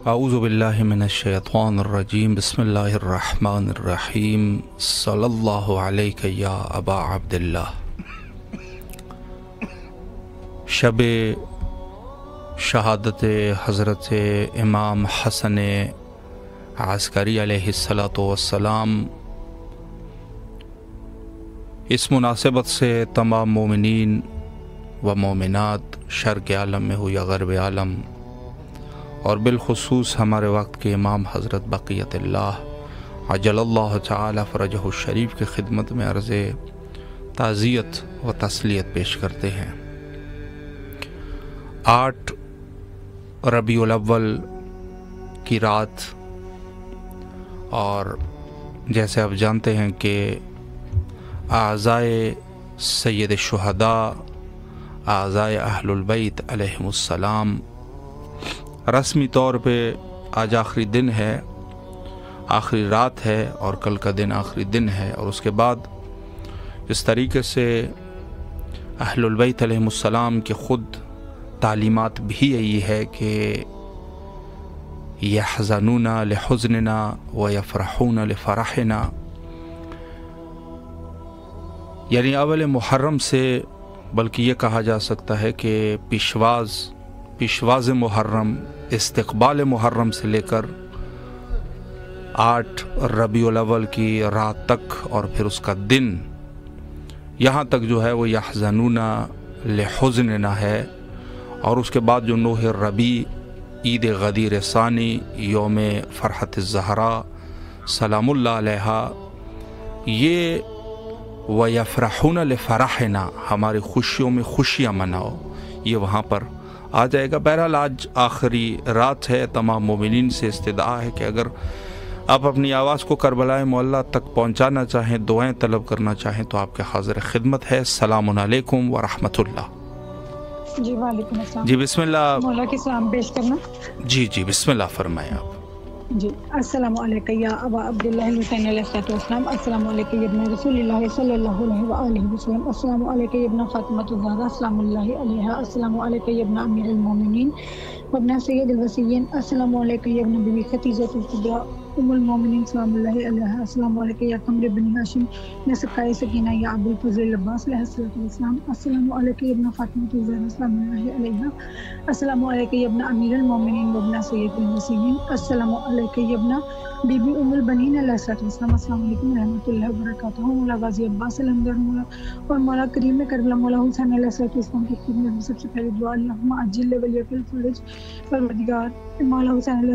اعوذ باللہ من الشیطان الرجیم بسم اللہ الرحمن الرحیم صلی اللہ علیہ یا ابا عبداللہ۔ شب شہادت حضرت امام حسن عسکری علیہ الصلاۃ والسلام، اس مناسبت سے تمام مومنین و مومنات شرق عالم میں ہو یا غرب عالم، اور بالخصوص ہمارے وقت کے امام حضرت بقیت اللہ عجل اللہ تعالی فرجہ الشریف کی خدمت میں عرض تعزیت و تسلیت پیش کرتے ہیں۔ 8 ربیع الاول کی رات، اور جیسے آپ جانتے ہیں کہ اعزائے سید الشہداء، اعزائے اہل البیت علیہم السلام، رسمی طور پہ آج آخری دن ہے، آخری رات ہے، اور کل کا دن آخری دن ہے، اور اس کے بعد اس طریقے سے اہل البیت علیہم السلام کی خود تعلیمات بھی یہی ہے کہ یحزنون لحزننا ویفرحون لفرحنا، یعنی اول محرم سے، بلکہ یہ کہا جا سکتا ہے کہ پیشواز محرم، استقبال محرم سے لے کر 8 ربیع الاول کی رات تک، اور پھر اس کا دن، یہاں تک جو ہے وہ یحزنون لحزننا ہے، اور اس کے بعد جو 9 ربیع، عید غدیر ثانی، یوم فرحت الزہراء سلام اللہ علیہا، یہ وَيَفْرَحُونَ لِفَرَحِنَا، ہماری خوشیوں میں خوشیاں مناؤ، یہ وہاں پر آ جائے گا۔ بہرحال آج آخری رات ہے، تمام مومنین سے استدعا ہے کہ اگر آپ اپنی آواز کو کربلا معلیٰ تک پہنچانا چاہیں، دعائیں طلب کرنا چاہیں، تو آپ کے حاضر خدمت ہے۔ السلام علیکم ورحمۃ اللہ۔ جی وعلیکم السلام۔ جی بسم اللہ، مولا کے سلام پیش کرنا۔ جی بسم اللہ فرمائیں آپ۔ جی السلام علیکم یا ابا عبداللہ الحسین علیہ السلام، السلام علیکم ابن رسول اللہ صلی اللہ علیہ وآلہ وسلم، السلام علیکم ابن فاطمۃ الزہرا سلام اللہ علیہا، السلام علیکم ابن امیر المومنین وابن سید الوصیین، السلام علیکم ابن بی بی خدیجہ الکبریٰ ام المومنین سلام اللہ علیہا، السلام علیکم یا قمر بن ہاشم نسقائے سکینہ یا ابو الفضل عباس علیہ السلام، السلام علیکم ابن فاطمۃ الزہرا سلام اللہ علیہا، السلام علیکم ابن امیر المومنین وابن سید الوصیین، السلام علیکم ابن بی بی ام البنین علیہ السلام، السلام علیکم ورحمۃ اللہ وبرکاتہ۔ مولا غازی عباس الحمد مولا اور مولا کریم کربلا مولا حسین علیہ السلام کی خدمت میں سب سے پہلے دعا، اللہم عجل ولیک الفرج، پروردگار مولا حسین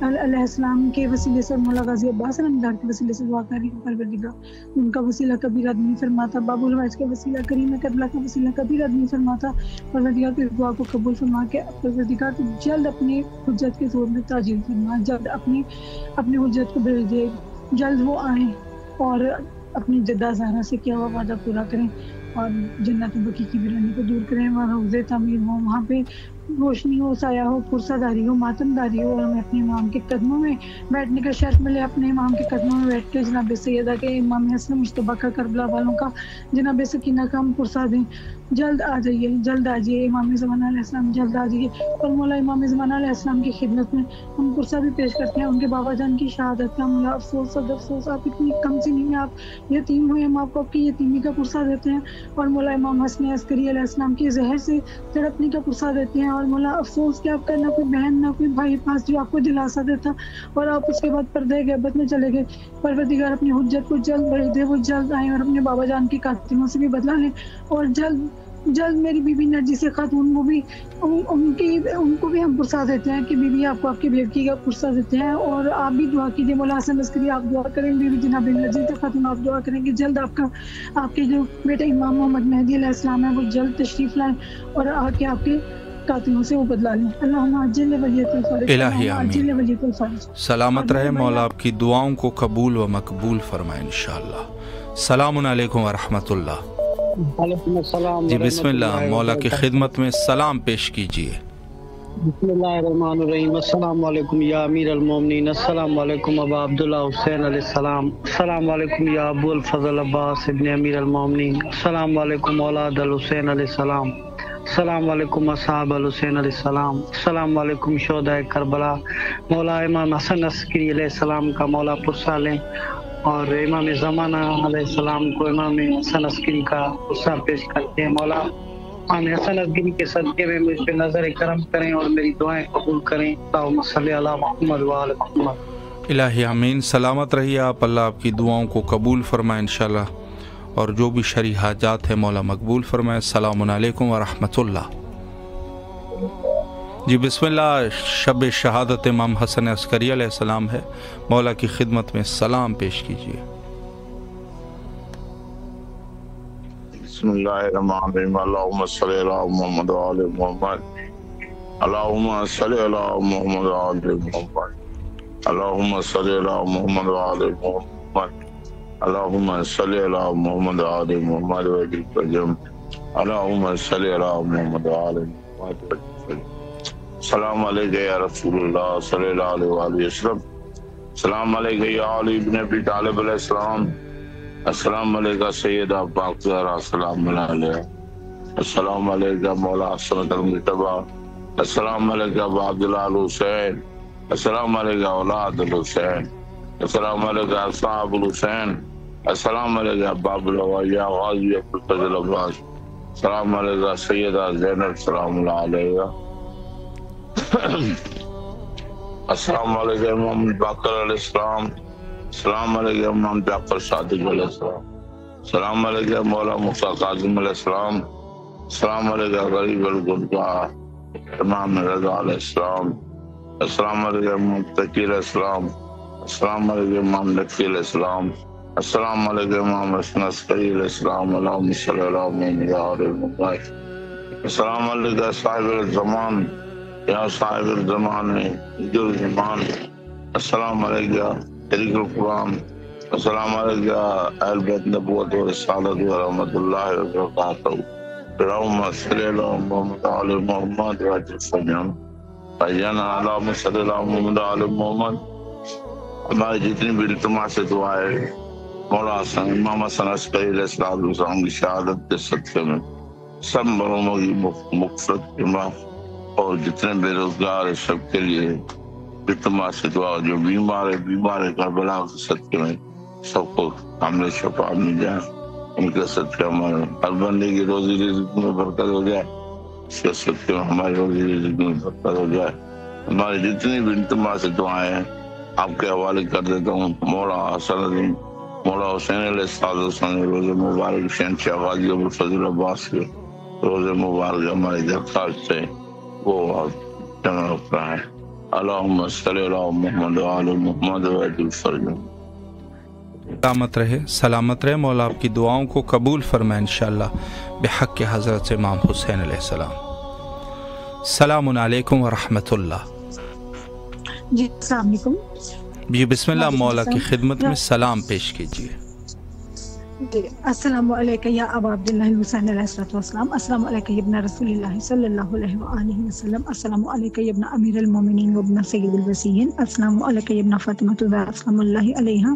علیہ السلام کے وسیلے سے، مولا غازی عباس الحمدار کے وسیلے سے دعا کر رہی ہوں، پروردگار ان کا وسیلہ کبھی رد نہیں فرماتا، باب الحج کے وسیلہ، کریم کربلا کا وسیلہ کبھی رد نہیں فرماتا، پروردگار کی دعا کو قبول فرما کے پروردگار کو جلد اپنی حجت کے زور میں تعجیل فرما، جلد اپنی حجت کو بھیج دے، جلد وہ آئیں اور اپنی جدہ زہرا سے کیا ہوا وعدہ پورا کریں، اور جنت بقیع کی ویرانی کو دور کریں، وہاں روضے تعمیر ہو، وہاں پہ روشنی ہو، سایہ ہو، پرسہ داری ہو، ماتم داری ہو، اور ہمیں اپنے امام کے قدموں میں بیٹھنے کا شرف ملے، اپنے امام کے قدموں میں بیٹھ کے جناب سیدہ کے امام حسن مجتبیٰ کا، کربلا والوں کا، جناب سکینہ کا ہم پرسہ دیں۔ جلد آ جائیے، جلد آ جائیے امام زمانہ علیہ السلام، جلد آ جائیے، اور مولا امام زمانہ علیہ السلام کی خدمت میں ہم پرسہ بھی پیش کرتے ہیں، ان کے بابا جان کی شہادت کا، مولا افسوس افسوس آپ اتنی کم سی نہیں ہیں، آپ یتیم ہوئے، ہم آپ کو آپ کی یتیمی کا پرسہ دیتے ہیں، اور مولا امام حسن عسکری علیہ السلام کی زہر سے تڑپنے کا پرسہ دیتے ہیں، اور مولا افسوس کہ آپ کا نہ کوئی بہن نہ کوئی بھائی پاس جو آپ کو دلاسا دیتا، اور آپ اس کے بعد پردے غیبت میں چلے گئے۔ پروردگار اپنی حجت کو جلد بھیج دے، وہ جلد آئیں اور اپنے بابا جان کی قاتلوں سے بھی بدلہ لیں، اور جلد میری بی بی نرجس خاتون، وہ بھی ان کو بھی ہم پرسہ دیتے ہیں کہ بی بی آپ کو آپ کی بیٹی کا پرسہ دیتے ہیں، اور آپ بھی دعا کیجیے، مولا حسن عسکری آپ دعا کریں، بی بی جناب نرجس خاتون آپ دعا کریں کہ جلد آپ کے جو بیٹا امام محمد مہدی علیہ السلام ہے وہ جلد تشریف لائیں، اور آ کے آپ کے قاتلوں سے وہ بدلا لیں۔ اللہم عجل ولیت الفرج، الہی عجل آمین۔ ولیت الفرج۔ سلامت رہے، مولا آپ کی دعاؤں کو قبول و مقبول فرمائے انشاءاللہ۔ السلام علیکم ورحمۃ اللہ۔ وعلیکم السلام۔ جی بسم اللہ، مولا کی خدمت میں سلام پیش کیجیے۔ بسم اللہ الرحمن الرحیم۔ السلام علیکم یا امیر المومنین، السلام علیکم ابا عبداللہ حسین علیہ السلام، السلام علیکم یا ابو الفضل عباس ابن امیر المومنین، السلام علیکم اولاد الحسین علیہ السلام، السلام علیکم اصحاب الحسین علیہ السلام، السلام علیکم شہداء کربلا، مولا امام حسن عسکری علیہ السلام کا مولا پرسہ لیں، اور امام زمانہ علیہ السلام کو امام حسن عسکری کا پرسہ پیش کرتے ہیں۔ مولا امام حسن عسکری کے صدقے میں مجھ پہ نظر کرم کریں اور میری دعائیں قبول کریں۔ اللہم صلی علی محمد وآل محمد۔ الہی آمین۔ سلامت رہیے آپ، اللہ آپ کی دعاؤں کو قبول فرمائے انشاءاللہ، اور جو بھی شرعی حاجات ہیں مولا مقبول فرمائے۔ السلام علیکم ورحمۃ اللہ۔ جی بسم اللہ، شب شہادت امام حسن عسکری علیہ السلام ہے، مولا کی خدمت میں سلام پیش کیجیے۔ بسم اللہ الرحمن الرحیم، اللہم صلی علی محمد وآل محمد، اللہم صلی علی محمد وآل محمد، اللہم صلی علی محمد وآل محمد، اللہم صلی علی محمد وآل محمد وجل فجم، اللہم صلی علی محمد وآل محمد وجل فجم۔ السلام علیکہ یا رسول اللہ صلی اللہ علیہ وآلہ وسلم، السلام علیکہ یا علی بن ابی طالب علیہ السلام، السلام علیکہ سیدہ پاک زہرا سلام اللہ علیہ، السلام علیکہ مولا حسن المجتبیٰ، السلام علیکہ ابا عبداللہ الحسین، السلام علیکہ اولاد الحسین، السلام علیکہ اصحاب الحسین، السلام علیکہ باب الویا غازی عبدالفضل عباس، السلام علیکہ سیدہ زینب سلام اللہ علیہ، السلام علیکہ امام باقر علیہ السلام، السلام علیکہ امام جعفر صادق علیہ السلام، السلام علیکہ مولا موسیٰ کاظم علیہ السلام، السلام علیکہ غریب الغربا امام رضا علیہ السلام، السلام علیکہ امام تقی علیہ السلام، السلام علیکہ امام لکی علیہ السلام، السلام علیکہ امام حسن عسکری علیہ السلام، اللہم صلی اللہ محمد وآل محمد، السلام علیکہ صاحب الزمان یا صاحب الزمان جو ایمان، السلام علیکہ طریق القرآن، السلام علیکہ اہل بیت نبوت و رسالت و رحمت اللہ وبرکاتہ، اللہم صلی اللہ محمد وآل محمد وجل فجم، اللہم صلی اللہ محمد وآل محمد۔ ہماری جتنی بھی التماس سے دعائیں مولا حسن امام حسن عسکری علیہ السلام کی شہادت کے صدقے میں سب مرحوموں کی مغفرت فرما، اور جتنے بے روزگار ہیں سب کے لیے التماس سے دعا، جو بیمار ہے کربلا کے صدقے میں سب کو کامل شفا مل جائے، ان کے صدقے ہمارے ہر بندے کی روزی رزق میں برکت ہو جائے، اس کے صدقے میں ہماری روزی رزق میں برکت ہو جائے۔ ہماری جتنی بھی التماس سے دعائیں ہیں آپ کے حوالے کر دیتا ہوں۔ مولا حسن عظیم مولا حسین علیہ السلام روز مبارک شہنشاہ غازی ابوالفضل عباس کے روز مبارک ہماری درخواست ہے وہ جمع رکھنا ہے۔ اللہم صلی اللہ محمد وآل محمد وعجل فرجہ۔ سلامت رہے، مولا آپ کی دعاؤں کو قبول فرمائے انشاءاللہ بحق حضرت امام حسین علیہ السلام۔ السلام علیکم ورحمۃ اللہ۔ جی السلام علیکم۔ جی بسم اللہ، مولا کی خدمت میں سلام پیش کیجیے۔ جی السلام علیکم یا ابا عبداللہ الحسین علیہ السلام، السلام علیکم ابن رسول اللہ صلی اللہ علیہ وآلہ وسلم، السلام علیکم ابن امیر المومنین وابن سید الوصیین، السلام علیکم ابن فاطمہ الزہرا سلام اللہ علیہا،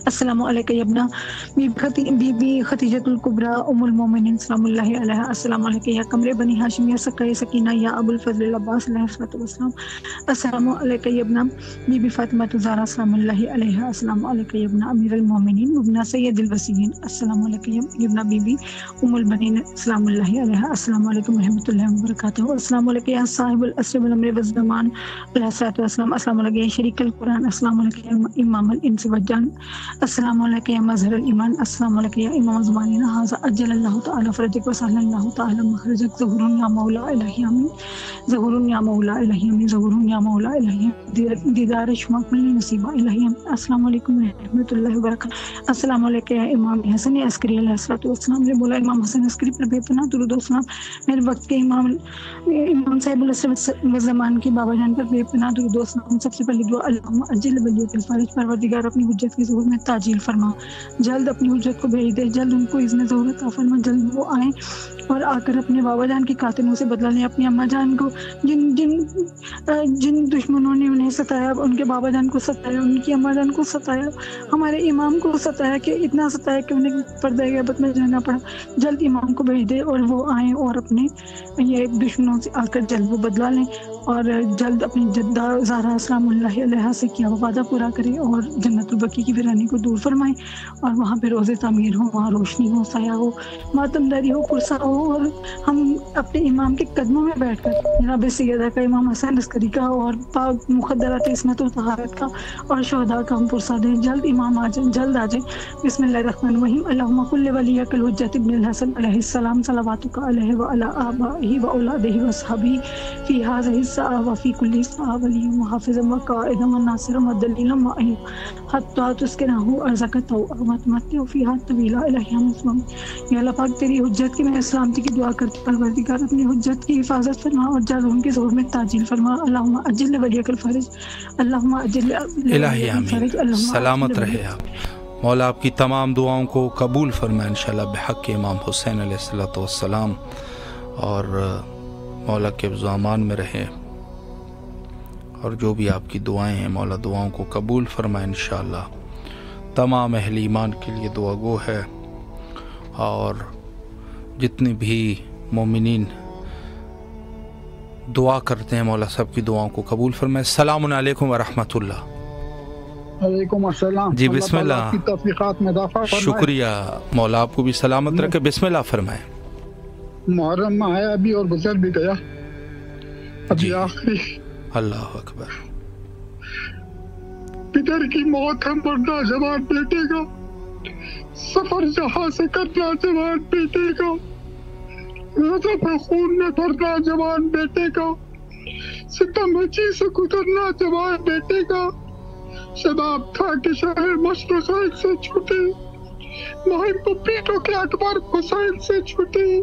السلام علیکم ابن بی بی خدیجۃ الکبریٰ ام المومنین سلام اللہ علیہا، السلام علیکم یا قمر بنی ہاشم یا سکر سکینہ یا ابو الفضل العباس علیہ السلام، السلام علیکم ابن بی بی فاطمہ الزہرا سلام اللہ علیہا، السلام علیکم ابن امیر المومنین وابن سید الوصیین، السلام علیکم ابن بی بی ام البنین سلام اللہ علیہ، السلام علیکم ورحمۃ اللہ وبرکاتہ، السلام علیکم یا صاحب العصر والامر والزمان علیہ الصلوۃ والسلام، السلام علیکم یا شریک القرآن، السلام علیکم یا امام الانس والجن، السلام علیکم یا مظہر الایمان، السلام علیکم یا امام زماننا ھذا اجل اللہ تعالی فرجک وسهل اللہ تعالی مخرجک، ظہور یا مولا الہی آمین، ظہور یا مولا الہی آمین، ظہور یا مولا الہی آمین، دیدار شما کل نصیبہ الہی آمین، السلام علیکم ورحمۃ اللہ وبرکاتہ، السلام علیکم یا امام حسن عسکری علیہ السلام، میرے مولا امام حسن عسکری پر بے پناہ درود و سلام، میرے وقت کے امام صاحب العصر والزمان کی بابا جان پر بے پناہ درود و سلام۔ سب سے پہلی دعا، اللہم اجل ولیک الفارج، پروردگار اپنی حجت کی ظہور میں تعجیل فرما، جلد اپنی حجت کو بھیج دے، جلد ان کو اذن ظہور عطا فرما، جلد وہ آئیں اور آ کر اپنے بابا جان کے قاتلوں سے بدلہ لیں، اپنی اماں جان کو جن دشمنوں نے انہیں ستایا، ان کے بابا جان کو ستایا، ان کی اماں جان کو ستایا، ہمارے امام کو ستایا کہ اتنا ستایا کہ انہیں پردہ غیبت میں جانا پڑا، جلد امام کو بھیج دے اور وہ آئیں اور اپنے یہ دشمنوں سے آ کر جلد وہ بدلہ لیں اور جلد اپنی جدہ زہرا سلام اللہ علیہ سے کیا وہ وعدہ پورا کریں اور جنت البقیع کی ویرانی کو دور فرمائیں اور وہاں پہ روزے تعمیر ہو، وہاں روشنی ہو، سایہ ہو، ماتمداری ہو، پرسہ ہو، اور ہم اپنے امام کے قدموں میں بیٹھ کر جناب سیدہ کا، امام حسین عسکری کا اور پاک مقدرات عصمت و طہارت کا اور شہداء کا ہم پرسہ دیں، جلد امام آ جائیں، جلد آ جائیں۔ بسم اللہ الرحمن الرحیم۔ اللہم کل ولیک الحجۃ ابن الحسن علیہ السلام صلواتک علیہ وعلی آبائہ واولادہ وصحبہ فی ہذہ الساعۃ وفی کل ساعۃ ولیا وحافظا وقائدا وناصرا ودلیلا معین حتی تسکنہ ارضک طوعا وتمتع فیہا طویلا الہی مسلم۔ یا اللہ پاک تیری حجت کی میں سلامتی کی دعا کرتی، پروردگار اپنی حجت کی حفاظت فرما اور جلد ان کے ظہور میں تعجیل فرما۔ اللہم اجل ولیک الفرج، اللہم اجل الہی آمین، سلامت رہے آپ۔ مولا آپ کی تمام دعاؤں کو قبول فرمائے انشاءاللہ بحق امام حسین علیہ الصلوۃ والسلام، اور مولا کے امان میں رہے، اور جو بھی آپ کی دعائیں ہیں مولا دعاؤں کو قبول فرمائے انشاءاللہ۔ تمام اہل ایمان کے لیے دعا گو ہے، اور جتنے بھی مومنین دعا کرتے ہیں مولا سب کی دعاؤں کو قبول فرمائے۔ السلام علیکم ورحمۃ اللہ۔ وعلیکم السلام۔ جی بسم اللہ، کی توفیقات میں اضافہ فرمائے۔ شکریہ، مولا آپ کو بھی سلامت رکھے، بسم اللہ فرمائے۔ محرم میں آیا ابھی اور گزر بھی گیا، ابھی آخری۔ اللہ اکبر۔ پدر کی موت ہے مرنا جوان بیٹے کا، سفر جہاں سے کرنا جوان بیٹے کا، غضب خون میں بھرنا جوان بیٹے کا، ستم ہچی سے گزرنا جوان بیٹے کا، شباب تھا کہ شہر مشرقین سے چھوٹے، مہم پپیٹوں کے اکبر حسین سے چھوٹے،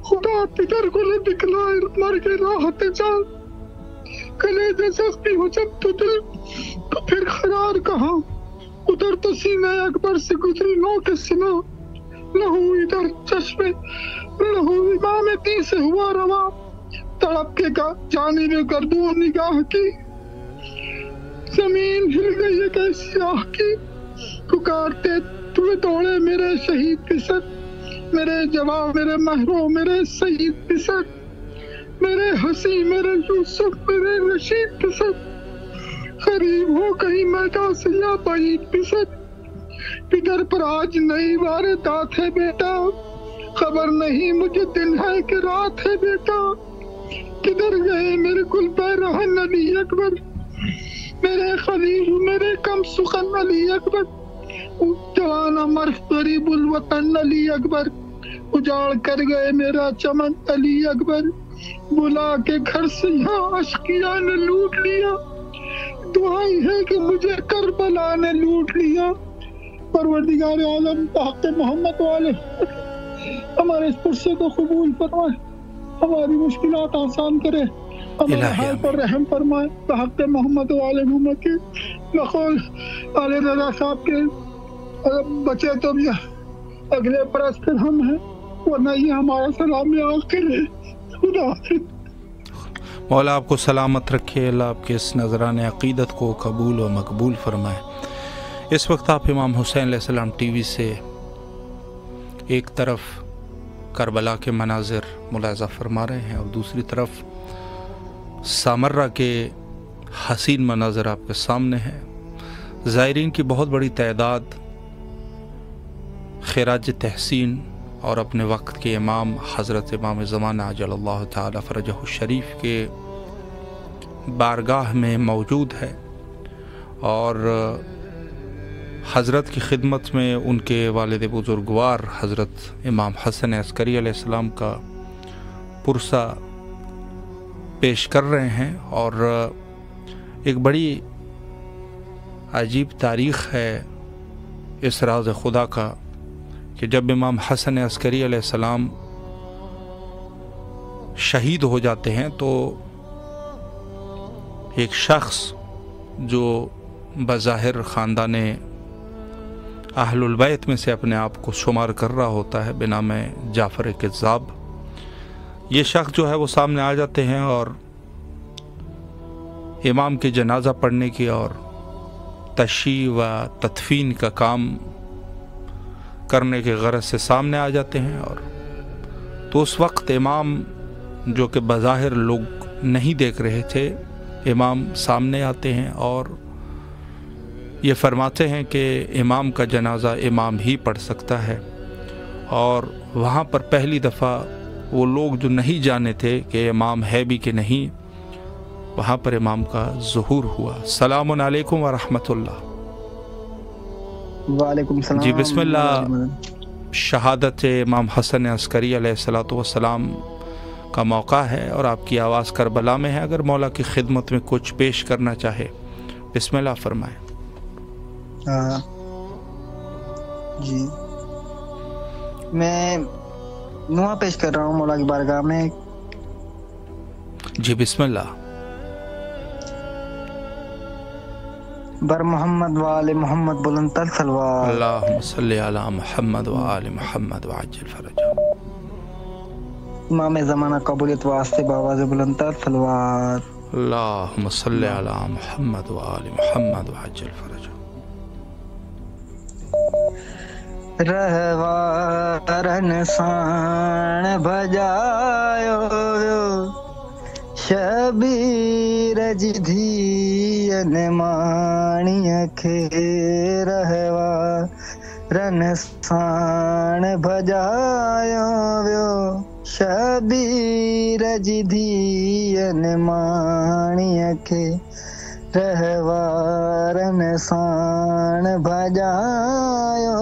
خدا پدر کو نہ دکھلائے مر کے راحت جان، کلیجے زخمی ہو جب تو دل تو پھر قرار کہاں، ادھر تو سینہ اکبر سے گزری نو کے سنا، لہو ادھر چشمے لہو امام دی سے ہوا روا، تڑپ کے کا جانب گردوں نگاہ کی، زمین ہل گئی ایک ایسی آہ کی، پکارتے تمہیں دوڑے میرے شہید پسر، میرے جوان میرے مہرو میرے سید پسر، میرے حسی میرے یوسف میرے رشید پسر، قریب ہو کہیں میدان سے یا بعید پسر، پدر پر آج نئی واردات ہے بیٹا، خبر نہیں مجھے دن ہے کہ رات ہے بیٹا، کدھر گئے میرے گل بہرحن علی اکبر، میرے خلیل میرے کم سخن علی اکبر، جوان مرف غریب الوطن علی اکبر، اجاڑ کر گئے میرا چمن علی اکبر، بلا کے گھر سے یہاں اشقیاء نے لوٹ لیا، دعائی ہے کہ مجھے کربلا نے لوٹ لیا، پروردگار عالم بحق محمد والے ہمارے اس پرسے کو قبول فرمائے، ہماری مشکلات آسان کرے، ہمارے حال پر رحم فرمائے، بحق محمد والے محمد کی بقول آل رضا صاحب کے بچے تو بھی اگلے پرس پھر ہم ہیں، ورنہ یہ ہمارا سلام آخر ہے۔ خدا مولا آپ کو سلامت رکھے، اللہ آپ کے اس نذران عقیدت کو قبول و مقبول فرمائے۔ اس وقت آپ امام حسین علیہ السلام ٹی وی سے ایک طرف کربلا کے مناظر ملاحظہ فرما رہے ہیں اور دوسری طرف سامرہ کے حسین مناظر آپ کے سامنے ہیں۔ زائرین کی بہت بڑی تعداد خراج تحسین اور اپنے وقت کے امام حضرت امام زمانہ عجل اللہ تعالی فرجہ الشریف کے بارگاہ میں موجود ہے، اور حضرت کی خدمت میں ان کے والد بزرگوار حضرت امام حسن عسکری علیہ السلام کا پرسہ پیش کر رہے ہیں، اور ایک بڑی عجیب تاریخ ہے اس راز خدا کا کہ جب امام حسن عسکری علیہ السلام شہید ہو جاتے ہیں تو ایک شخص جو بظاہر خاندان اہل البیت میں سے اپنے آپ کو شمار کر رہا ہوتا ہے بنام جعفر کذاب، یہ شخص جو ہے وہ سامنے آ جاتے ہیں اور امام کے جنازہ پڑھنے کی اور تشییع و تدفین کا کام کرنے کے غرض سے سامنے آ جاتے ہیں. اور تو اس وقت امام جو کہ بظاہر لوگ نہیں دیکھ رہے تھے، امام سامنے آتے ہیں اور یہ فرماتے ہیں کہ امام کا جنازہ امام ہی پڑھ سکتا ہے. اور وہاں پر پہلی دفعہ وہ لوگ جو نہیں جانے تھے کہ امام ہے بھی کہ نہیں، وہاں پر امام کا ظہور ہوا. السلام علیکم ورحمۃ اللہ. وعلیکم السلام. جی بسم اللہ. شہادت امام حسن عسکری علیہ الصلوۃ والسلام کا موقع ہے اور آپ کی آواز کربلا میں ہے. اگر مولا کی خدمت میں کچھ پیش کرنا چاہے بسم اللہ فرمائیں. جی میں نوحہ پیش کر رہا ہوں مولا کی بارگاہ میں. جی بسم اللہ. بر محمد و آل محمد بلند تر صلوات. اللہم صلی علی محمد و آل محمد وعجل فرجہ. امام زمانہ قبولیت واسطے بآواز بلند تر صلوات. اللہم صلی علی محمد و آل محمد وعجل فرجہ. رہوارن سان بجایو شبیر جدھین مانی کھے. رہوارن سان بجایو شبیر جدھین مانی کھے. رہوارن سان بجایو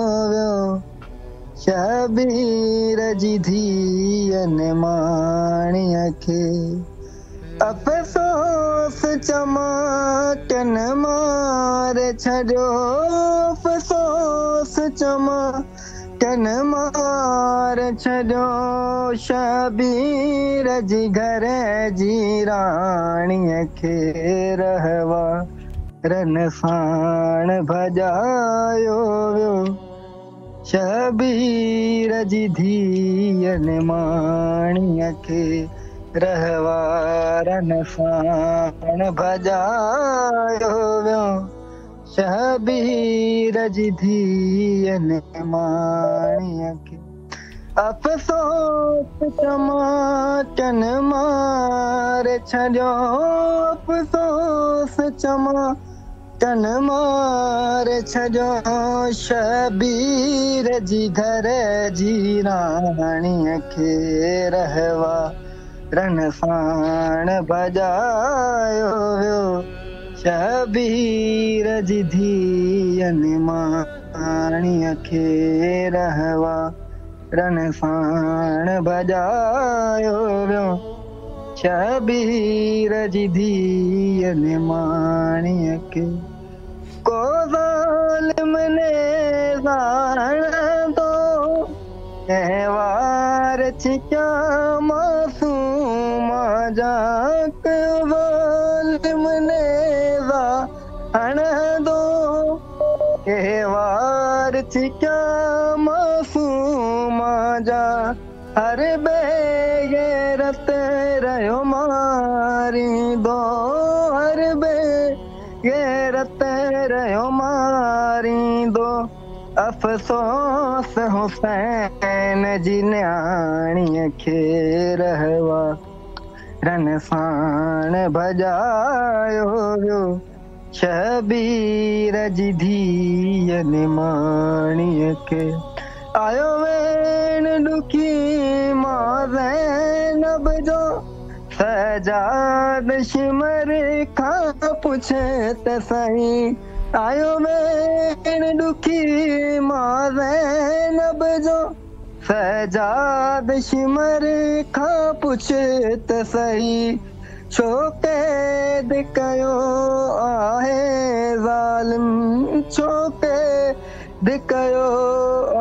شبیر جدھین مانی کھے. افسوس چماکن مار چھڈو. افسوس چماکن مار چھڈو. شبیر جی گھر جی رانی کھے. رہوارن سان بھجایو شبیر جی دھین مانی کھے. رہوارن سان بھجایو شبیر جی دھین مانی کھے. افسوس چماکن مار چھڈو. افسوس چماکن مار چھڈو. شبیر جی گھر جی رانی کھے. رہوارن سان بجایو شبیر جی دھین مانی کھے. رہوارن سان بجایو شبیر جی دھین مانی کھے. کو ظالم نے زان دو وار چھکیا معصوم جا. ظالم نے زان دو وار چھکیا معصوم جا. ہر بے غیرت رہو ماری دو. ہر بے غیرت رہو ماری دو. افسوس حسین جی نیانی کھے. رہوارن سان بھجایو شبیر جی دھین مانی کھے. آیو وین ڈکھی ماں زینب جو سجاد شمر کھا پوچھے تے سہی. آیو وین ڈکھی ماں زینب جو سجاد شمر کھا پوچھے تے سہی. چھو قید کیو آہے ظالم. چھو قید کیو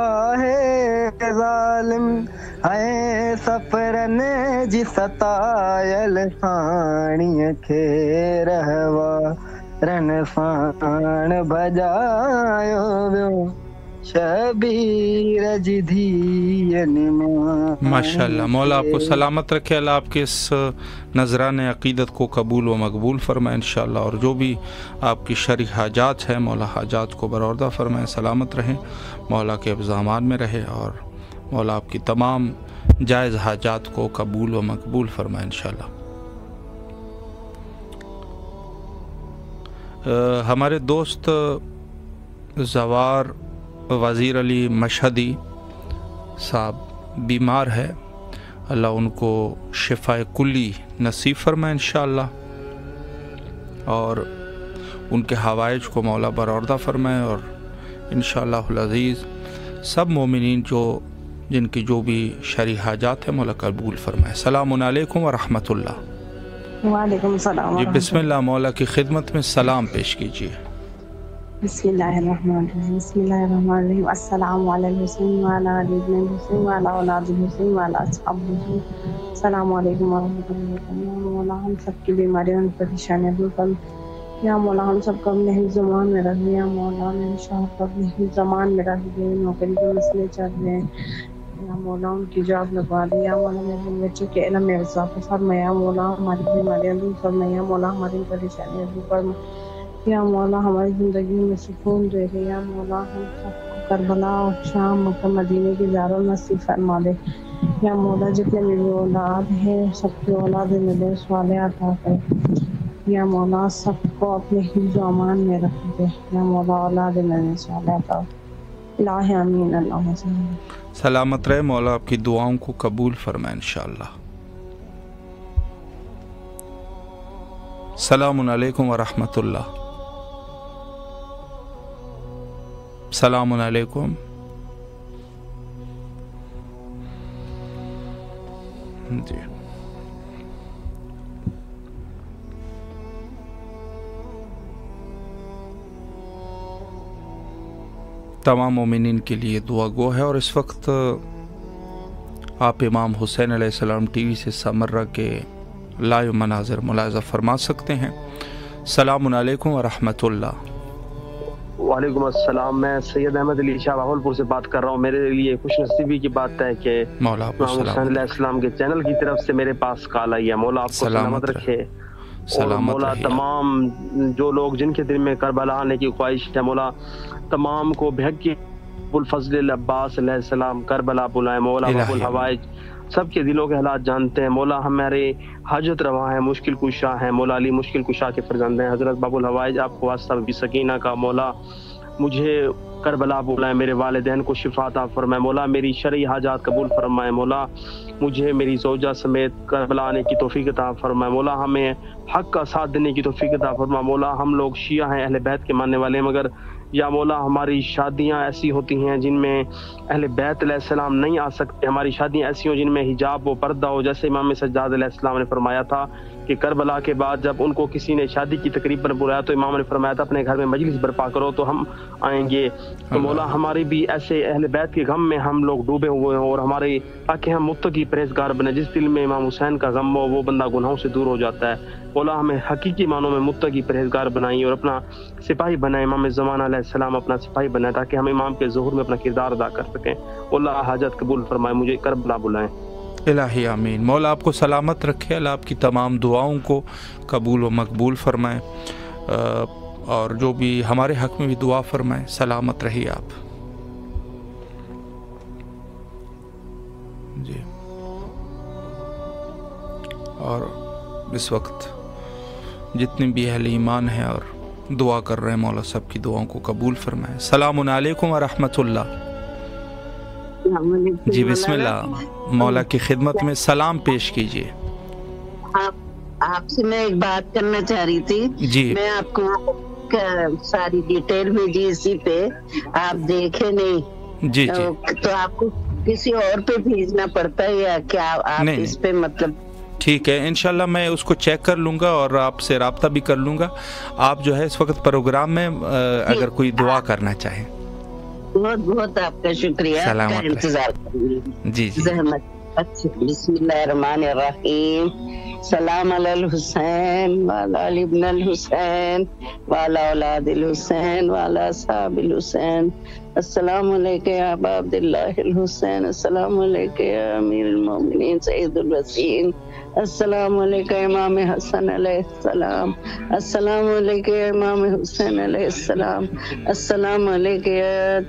آہے ظالم. اے سفرن جی ستائل ساݨی کھے. رہوارن سان بجایو شبیر جدھی ماشاءاللہ. مولا آپ کو سلامت رکھے. اللہ آپ کے اس نذران عقیدت کو قبول و مقبول فرمائے انشاءاللہ. اور جو بھی آپ کی شرعی حاجات ہیں مولا حاجات کو برآوردہ فرمائے. سلامت رہیں, مولا کے ابزامان میں رہے, اور مولا آپ کی تمام جائز حاجات کو قبول و مقبول فرمائے انشاءاللہ. ہمارے دوست زوار وزیر علی مشہدی صاحب بیمار ہے, اللہ ان کو شفاء کلی نصیب فرمائے انشاءاللہ, اور ان کے حوائج کو مولا برآوردہ فرمائے. اور انشاءاللہ العزیز سب مومنین جن کی جو بھی شرعی حاجات ہیں مولا قبول فرمائے. السلام علیکم ورحمۃ اللہ. وعلیکم السلام. جی بسم اللہ, مولا کی خدمت میں سلام پیش کیجیے. بسم اللہ الرحمن الرحیم. بسم اللہ الرحمن الرحیم. السلام علی الحسین وعلی آل الحسین وعلی اولاد الحسین وعلی اصحاب الحسین. السلام علیکم ورحمۃ اللہ وبرکاتہ. مولا ہم سب کی بیماریوں اور پریشانیوں دور کر. یا مولا ہم سب کو اپنے حفظ زمان میں رکھ دیا. مولا میرے شوہر کو اپنے حفظ زمان میں رکھ دیا. نوکری کے مسئلے چل رہے ہیں, یا مولا ان کی جاب لگوا دیا. مولا میرے بچے کے علم میں اضافہ فرمایا. مولا ہماری بیماریاں دور فرمایا. مولا ہماری پریشانیاں دور فرمایا. یا مولا ہماری زندگی میں سکون دے دے. یا مولا ہم سب کو کربلا اور شام مکہ مدینے کی زیارت نصیب فرما دے. یا مولا جتنے میری اولاد ہیں سب کی اولاد میں صالح عطا کرے. یا مولا سب کو اپنے حفظ و امان میں رکھ دے. یا مولا اولاد میں صالح عطا کرے. الہ آمین. اللہم صل. سلامت رہے, مولا آپ کی دعاؤں کو قبول فرمائے انشاءاللہ. السلام علیکم ورحمۃ اللہ. السلام علیکم. جی تمام مومنین کے لیے دعا گو ہے. اور اس وقت آپ امام حسین علیہ السلام ٹی وی سے سمرہ کے لائیو مناظر ملاحظہ فرما سکتے ہیں. السلام علیکم ورحمۃ اللہ. وعلیکم السلام. میں سید احمد علی شاہ بہاولپور سے بات کر رہا ہوں. میرے لیے خوش نصیبی کی بات ہے کہ مولا آپ کو امام حسین علیہ السلام کے چینل کی طرف سے میرے پاس کال آئی ہے. مولا آپ کو سلامت رکھے. اور مولا تمام جو لوگ جن کے دل میں کربلا آنے کی خواہش ہے مولا تمام کو بحق ابوالفضل العباس علیہ السلام کربلا بلائے. مولا ابو الحوائج سب کے دلوں کے حالات جانتے ہیں. مولا ہمارے حاجت روا ہیں, مشکل کشا ہیں. مولا علی مشکل کشا کے فرزند ہیں. حضرت باب الحوائج آپ کو واسطہ بھی سکینہ کا. مولا مجھے کربلا بلائے, میرے والدین کو شفا عطا فرمائے. مولا میری شرعی حاجات قبول فرمائے. مولا مجھے میری زوجہ سمیت کربلا آنے کی توفیق عطا فرمائے. مولا ہمیں حق کا ساتھ دینے کی توفیق عطا فرمائے. مولا ہم لوگ شیعہ ہیں, اہل بیت کے ماننے والے ہیں, مگر یا مولا ہماری شادیاں ایسی ہوتی ہیں جن میں اہل بیت علیہ السلام نہیں آ سکتے. ہماری شادیاں ایسی ہوں جن میں حجاب و پردہ ہو, جیسے امام سجاد علیہ السلام نے فرمایا تھا کہ کربلا کے بعد جب ان کو کسی نے شادی کی تقریب پر بلایا تو امام نے فرمایا تھا اپنے گھر میں مجلس برپا کرو تو ہم آئیں گے. تو مولا ہماری بھی ایسے اہل بیت کے غم میں ہم لوگ ڈوبے ہوئے ہیں, اور ہمارے تاکہ ہم متقی پرہیزگار بنے. جس دل میں امام حسین کا غم ہو وہ بندہ گناہوں سے دور ہو جاتا ہے. مولا ہمیں حقیقی معنوں میں متقی پرہیزگار بنائیں اور اپنا سپاہی بنائیں. امام زمانہ علیہ السلام اپنا سپاہی بنائیں تاکہ ہم امام کے ظہور میں اپنا کردار ادا کر سکیں. اللہ حاجت قبول فرمائے. مجھے کربلا بلائیں. الہی آمین. مولا آپ کو سلامت رکھے. اللہ آپ کی تمام دعاؤں کو قبول و مقبول فرمائے, اور جو بھی ہمارے حق میں بھی دعا فرمائے. سلامت رہیے آپ. جی اور اس وقت جتنے بھی اہل ایمان ہیں اور دعا کر رہے ہیں مولا سب کی دعاؤں کو قبول فرمائے. السلام علیکم ورحمۃ اللہ. جی بسم اللہ, مولا کی خدمت میں سلام پیش کیجیے. آپ سے میں ایک بات کرنا چاہ رہی تھی. جی میں آپ کو ساری ڈیٹیل بھیجی اسی پہ, آپ دیکھے نہیں. جی جی تو آپ کو کسی اور پہ بھیجنا پڑتا ہے یا کیا آپ اس پہ مطلب؟ ٹھیک ہے انشاءاللہ میں اس کو چیک کر لوں گا اور آپ سے رابطہ بھی کر لوں گا. آپ جو ہے اس وقت پروگرام میں اگر کوئی دعا کرنا چاہیں. بہت بہت آپ کا شکریہ. سلامت انتظار جی جی زحمت. اچھا بسم اللہ الرحمن الرحیم. سلام علی الحسین وعلی علی ابن الحسین وعلی اولاد الحسین وعلی اصحاب الحسین السلام علیکم یا ابا عبداللہ الحسین، السلام علیکم یا امیر المومنین سید الرسین، السلام علیکم امام حسن علیہ السلام، السلام علیکم امام حسین علیہ السلام، السلام علیکم یا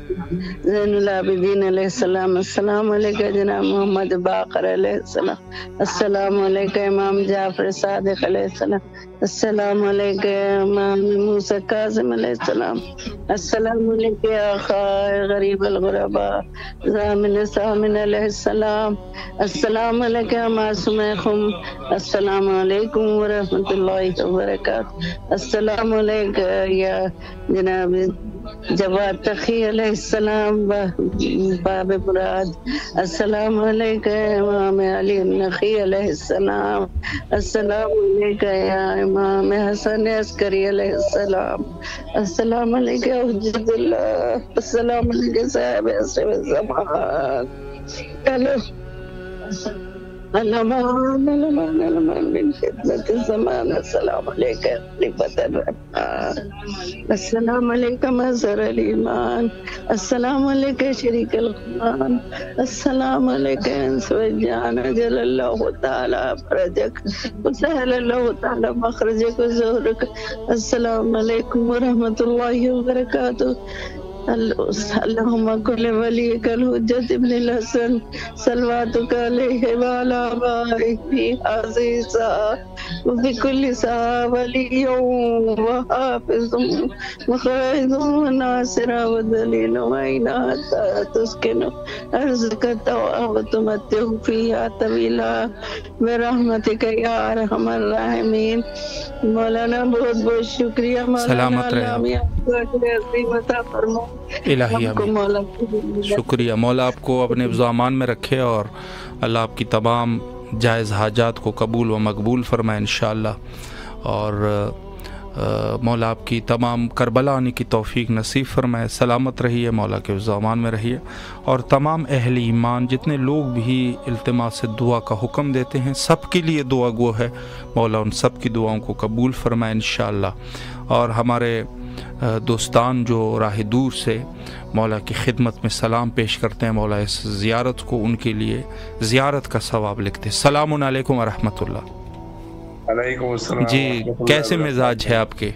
زین العابدین علیہ السلام، السلام علیکم جناب محمد باقر علیہ السلام، السلام علیکم امام جعفر صادق علیہ السلام، السلام علیکم امام موسیٰ کاظم علیہ السلام، السلام علیکم یا خیر غریب الغرباء زامن سامن علیہ السلام، السلام علیکم معصوم خم، السلام علیکم ورحمۃ اللہ وبرکاتہ، السلام علیکم یا جناب جواد تقی علیہ السلام باب مراد، السلام علیکم امام علی النقی علیہ السلام، السلام علیکم یا امام حسن عسکری علیہ السلام، السلام علیکم حجت اللہ، السلام علیکم صاحب عصر الزمان، الامان من فتنة الزمان، السلام علیکم خلیفۃ الرحمن، السلام علیکم اظہر الایمان، السلام علیکم شریک القرآن، السلام علیکم انس والجان، جل اللہ تعالی فرجک وسهل اللہ تعالی مخرجک وزہرک، السلام علیکم ورحمۃ اللہ وبرکاتہ، اللہم کل ولیک الحجت ابن الحسن صلواتک علیہ وعلی آبائہ فی ہذہ الساعة وفی کل ساعة ولی وحافظ وقائد وناصر ودلیل وعین حتی تسکن ارزق الطوع وتمتع فیہا طویلا برحمتک یا ارحم الراحمین۔ مولانا بہت بہت شکریہ، سلامت رہے الہی شکریہ۔ مولا آپ کو اپنے حفظ و امان میں رکھے اور اللہ آپ کی تمام جائز حاجات کو قبول و مقبول فرمائے انشاءاللہ، اور مولا آپ کی تمام کربلا آنے کی توفیق نصیب فرمائے۔ سلامت رہیے، مولا کے حفظ و امان میں رہیے، اور تمام اہل ایمان جتنے لوگ بھی التماس سے دعا کا حکم دیتے ہیں سب کے لیے دعا گو ہے، مولا ان سب کی دعاؤں کو قبول فرمائے انشاءاللہ۔ اور ہمارے دوستان جو راہ دور سے مولا کی خدمت میں سلام پیش کرتے ہیں، مولا اس زیارت کو ان کے لیے زیارت کا ثواب لکھتے ہیں۔ السلام علیکم ورحمۃ اللہ۔ علیکم السلام۔ جی کیسے مزاج ہے آپ کے؟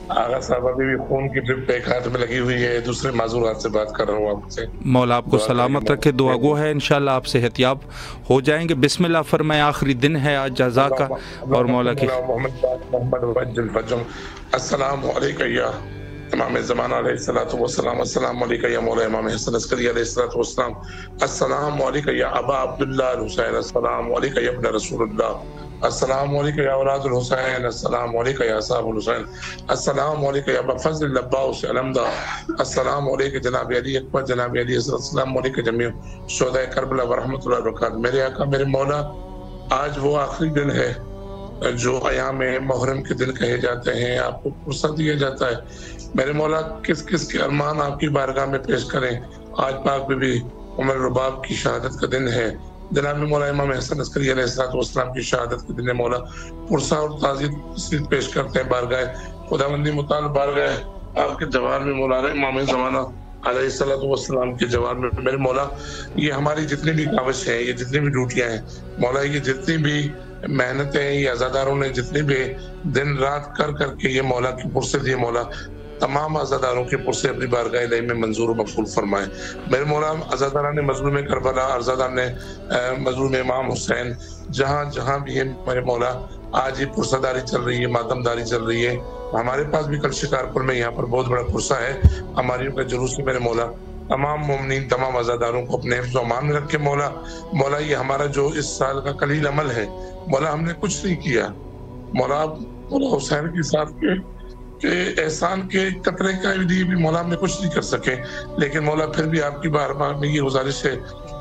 آغا صاحب ابھی بھی خون کی ڈرپ ایک ہاتھ میں لگی ہوئی ہے، دوسرے معذورات سے بات کر رہا ہوں آپ سے۔ مولا آپ کو سلامت رکھے، دعا گو ہے انشاءاللہ آپ صحت یاب ہو جائیں گے۔ بسم اللہ فرمائے، آخری دن ہے آج جزا کا، اور مولا کی السلام علیکم یا امام زمانہ علیہ الصلوۃ والسلام، السلام علیکم یا مولا امام حسن عسکری علیہ الصلوۃ والسلام، السلام علیکم یا ابا عبداللہ الحسین، السلام علیکم یا ابن رسول اللہ، السلام علیکم یا اولاد الحسین، السلام علیکم یا اصحاب الحسین، السلام علیکم یا ابا فضل العباس علمدہ، السلام علیکم جناب علی اکبر، جناب علی حضرت، السلام علیکم جمیع شہداء کربلا ورحمۃ اللہ وبرکاتہ۔ میرے آقا میرے مولا، آج وہ آخری دن ہے جو ایام محرم کے دن کہے جاتے ہیں، آپ کو فرصت دیا جاتا ہے۔ میرے مولا کس کس کے ارمان آپ کی بارگاہ میں پیش کریں۔ آج پاک بی بی عمر رباب کی شہادت کا دن ہے، جناب مولا امام حسن عسکری علیہ السلام کی شہادت کے دن ہے۔ مولا پرسہ اور تعزیت پیش کرتے ہیں بارگاہ خداوندی متعال، بارگاہ آپ کے جوار میں مولانا امام زمانہ علیہ السلام کے جوار میں۔ میرے مولا یہ ہماری جتنی بھی کاوش ہیں، یہ جتنی بھی ڈیوٹیاں ہیں مولا، یہ جتنی بھی محنتیں یہ عزاداروں نے جتنی بھی دن رات کر کر کے یہ مولا کی پرسے دیے، مولا تمام عزاداروں کی پرسے اپنی بارگاہ الہی میں منظور و مقبول فرمائے۔ میرے مولا عزاداران مظلوم کربلا، عزاداران مظلوم امام حسین، جہاں جہاں بھی ہے میرے مولا، آج یہ پرسہ داری چل رہی ہے، ماتم داری چل رہی ہے۔ ہمارے پاس بھی کل شکارپور میں یہاں پر بہت بڑا پرسہ ہے، ہماریوں کا جلوس ہے۔ میرے مولا تمام مومنین، تمام عزاداروں کو اپنے حفظ و امان میں رکھے۔ مولا مولا یہ ہمارا جو اس سال کا قلیل عمل ہے مولا، ہم نے کچھ نہیں کیا مولا، مولا حسین کے ساتھ کہ احسان کے قطرے کا بھی مولا ہم نے کچھ نہیں کر سکے، لیکن مولا پھر بھی آپ کی بار بار میں یہ گزارش ہے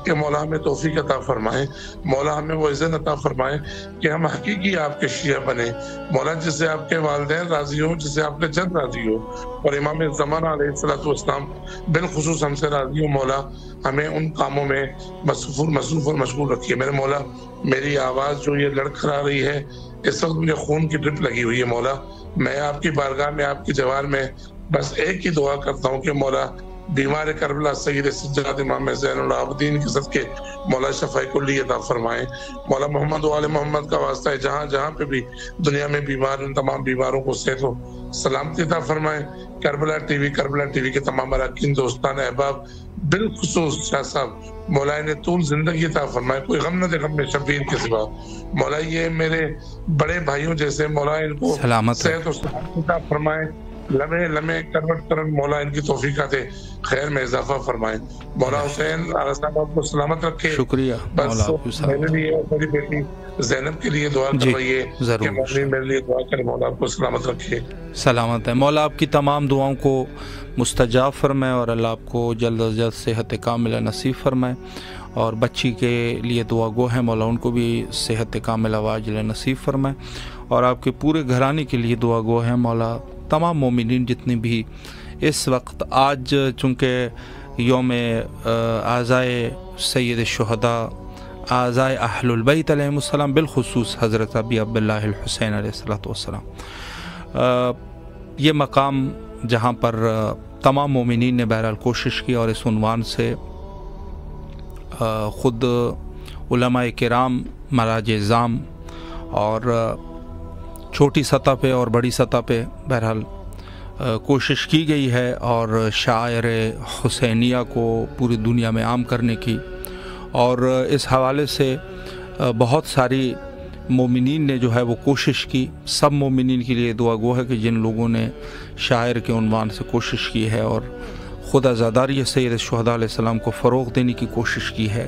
کہ مولا ہمیں توفیق عطا فرمائے، مولا ہمیں وہ عزت عطا فرمائے کہ ہم حقیقی آپ کے شیعہ بنے مولا، جس سے آپ کے والدین راضی ہوں، جس سے آپ کے جد راضی ہو، اور امام زمانہ علیہ السلام بالخصوص ہم سے راضی ہو۔ مولا ہمیں ان کاموں میں مصروف اور مشغول رکھیے۔ میرے مولا میری آواز جو یہ لڑکھڑا رہی ہے، اس وقت مجھے خون کی ڈرپ لگی ہوئی ہے مولا، میں آپ کی بارگاہ میں، آپ کی جوار میں بس ایک ہی دعا کرتا ہوں کہ مولا بیمار کربلا سید سجاد امام زین العابدین کے صدقے مولا شفاء کلی عطا فرمائیں. مولا محمد و آل محمد کا واسطہ ہے جہاں جہاں پہ بھی دنیا میں بیمار ان تمام بیماروں کو صحت و سلامتی عطا فرمائیں. کربلا ٹی وی کے تمام اراکین دوستان احباب بالخصوص شاہ صاحب مولا نے طول زندگی عطا فرمائے، کوئی غم نہ دے غم میں شبیر کے سوا. مولا یہ میرے بڑے بھائیوں جیسے مولا ان کو صحت و سلامتی عطا فرمائے، لمحے لمحے کروٹ کرن مولا ان کی توفیقات خیر میں اضافہ فرمائیں. مولا حسین علیہ السلام کو سلامت رکھے. شکریہ. بس میرے لیے اور میری بیٹی زینب کے لیے دعا کروائیے کہ مولا میرے لیے دعا کرے، مولا آپ کو سلامت رکھے. سلامت ہے. مولا آپ کی تمام دعاؤں کو مستجاب فرمائے اور اللہ آپ کو جلد از جلد صحت کاملہ نصیب فرمائے. اور بچی کے لیے دعا گو ہے، مولا ان کو بھی صحت کاملہ واجلہ نصیب فرمائے. اور آپ کے پورے گھرانے کے لیے دعا گو ہے، مولا تمام مومنین جتنے بھی اس وقت آج چونکہ یوم اعزائے سید الشہداء اعزائے اہل البیت علیہم السلام بالخصوص حضرت ابی عبداللہ الحسین علیہ السلام، یہ مقام جہاں پر تمام مومنین نے بہرحال کوشش کی اور اس عنوان سے خود علماء کرام مراجع ظام اور چھوٹی سطح پہ اور بڑی سطح پہ بہرحال کوشش کی گئی ہے اور شاعر حسینیہ کو پوری دنیا میں عام کرنے کی. اور اس حوالے سے بہت ساری مومنین نے جو ہے وہ کوشش کی. سب مومنین کے لیے دعا گو ہے کہ جن لوگوں نے شاعر کے عنوان سے کوشش کی ہے اور خود عزاداری سید الشہداء علیہ السلام کو فروغ دینے کی کوشش کی ہے،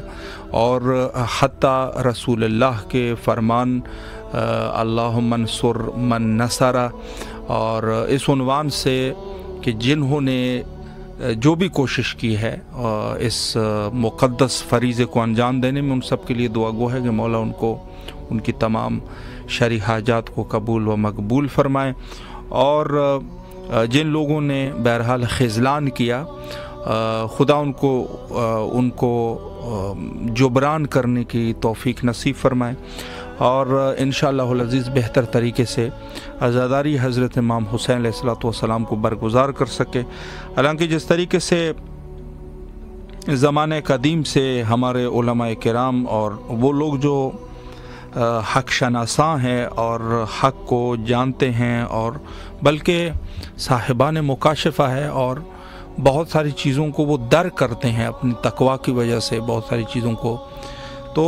اور حتیٰ رسول اللہ کے فرمان اللہم انصر من نصر، اور اس عنوان سے کہ جنہوں نے جو بھی کوشش کی ہے اس مقدس فریضے کو انجام دینے میں، ان سب کے لیے دعا گو ہے کہ مولا ان کو ان کی تمام شرعی حاجات کو قبول و مقبول فرمائے. اور جن لوگوں نے بہرحال خذلان کیا، خدا ان کو جبران کرنے کی توفیق نصیب فرمائے اور انشاءاللہ العزیز بہتر طریقے سے عزاداری حضرت امام حسین علیہ السلام کو برگزار کر سکے. حالانکہ جس طریقے سے زمانہ قدیم سے ہمارے علماء کرام اور وہ لوگ جو حق شناساں ہیں اور حق کو جانتے ہیں اور بلکہ صاحبان مکاشفہ ہے اور بہت ساری چیزوں کو وہ در کرتے ہیں اپنی تقویٰ کی وجہ سے بہت ساری چیزوں کو، تو